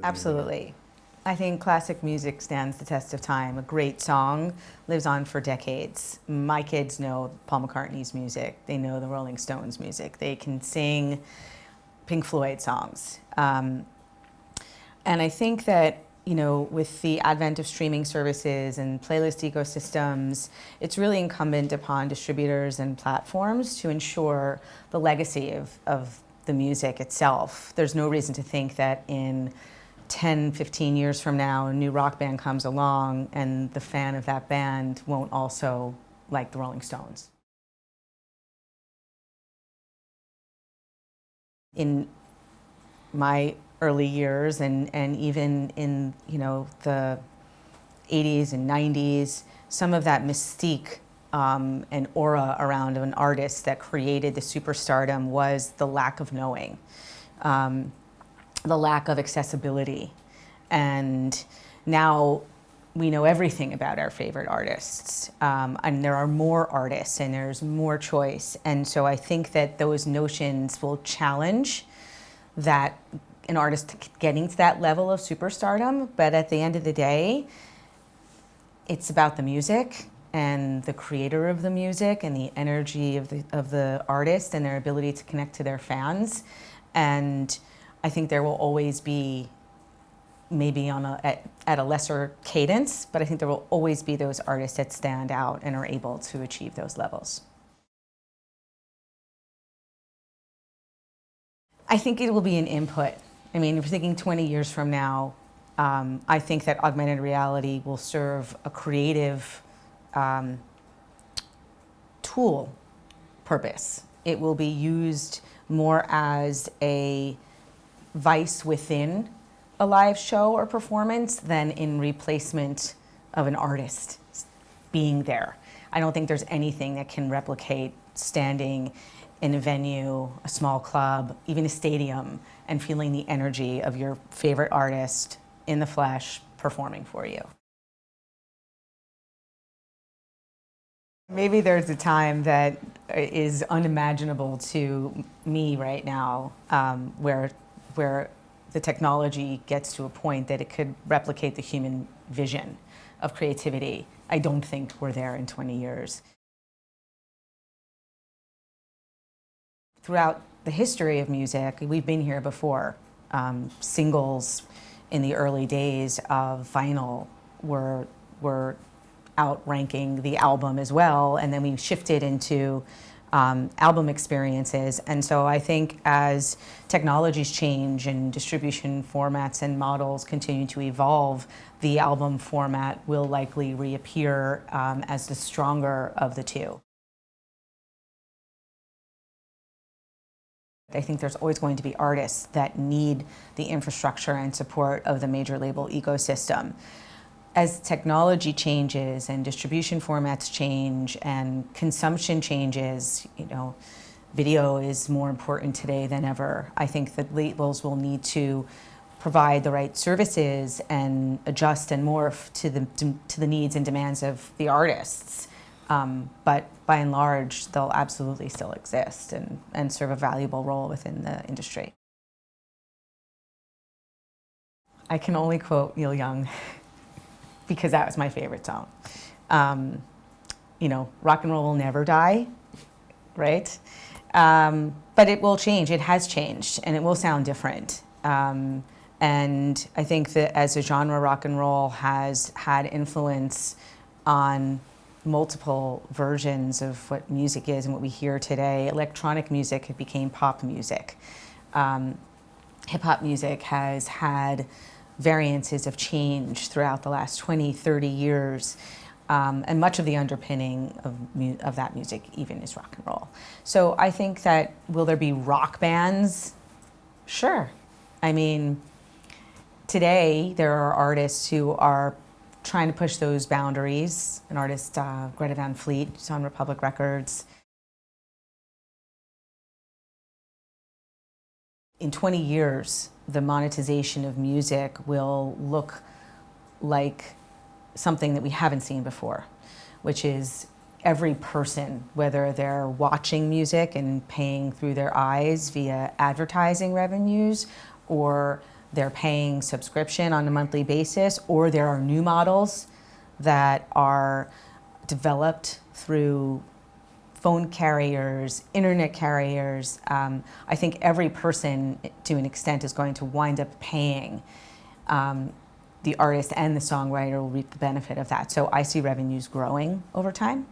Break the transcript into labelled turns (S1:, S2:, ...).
S1: Absolutely. I think classic music stands the test of time. A great song lives on for decades. My kids know Paul McCartney's music. They know the Rolling Stones music. They can sing Pink Floyd songs. And I think that, you know, with the advent of streaming services and playlist ecosystems, it's really incumbent upon distributors and platforms to ensure the legacy of the music itself. There's no reason to think that in 10, 15 years from now, a new rock band comes along and the fan of that band won't also like the Rolling Stones. In my early years and even in, you know, the 80s and 90s, some of that mystique and aura around an artist that created the superstardom was the lack of knowing. The lack of accessibility. And now we know everything about our favorite artists. And there are more artists and there's more choice. And so I think that those notions will challenge that an artist getting to that level of superstardom. But at the end of the day, it's about the music and the creator of the music and the energy of the artist and their ability to connect to their fans. And I think there will always be, maybe at a lesser cadence, but I think there will always be those artists that stand out and are able to achieve those levels. I think it will be an input. I mean, if you're thinking 20 years from now, I think that augmented reality will serve a creative tool purpose. It will be used more as a vice within a live show or performance than in replacement of an artist being there. I don't think there's anything that can replicate standing in a venue, a small club, even a stadium, and feeling the energy of your favorite artist in the flesh performing for you. Maybe there's a time that is unimaginable to me right now, where the technology gets to a point that it could replicate the human vision of creativity. I don't think we're there in 20 years. Throughout the history of music, we've been here before. Singles in the early days of vinyl were outranking the album as well, and then we shifted into album experiences. And so I think as technologies change and distribution formats and models continue to evolve, the album format will likely reappear as the stronger of the two. I think there's always going to be artists that need the infrastructure and support of the major label ecosystem. As technology changes and distribution formats change and consumption changes, you know, video is more important today than ever. I think that labels will need to provide the right services and adjust and morph to the needs and demands of the artists. But by and large, they'll absolutely still exist and serve a valuable role within the industry. I can only quote Neil Young because that was my favorite song. You know, rock and roll will never die, right? But it will change. It has changed, and it will sound different. And I think that as a genre, rock and roll has had influence on multiple versions of what music is and what we hear today. Electronic music became pop music. Hip-hop music has had variances of change throughout the last 20, 30 years. And much of the underpinning of that music even is rock and roll. So I think that, will there be rock bands? Sure. I mean, today there are artists who are trying to push those boundaries. An artist, Greta Van Fleet, who's on Republic Records. In 20 years, the monetization of music will look like something that we haven't seen before, which is every person, whether they're watching music and paying through their eyes via advertising revenues, or they're paying subscription on a monthly basis, or there are new models that are developed through phone carriers, internet carriers. I think every person, to an extent, is going to wind up paying. The artist and the songwriter will reap the benefit of that. So I see revenues growing over time.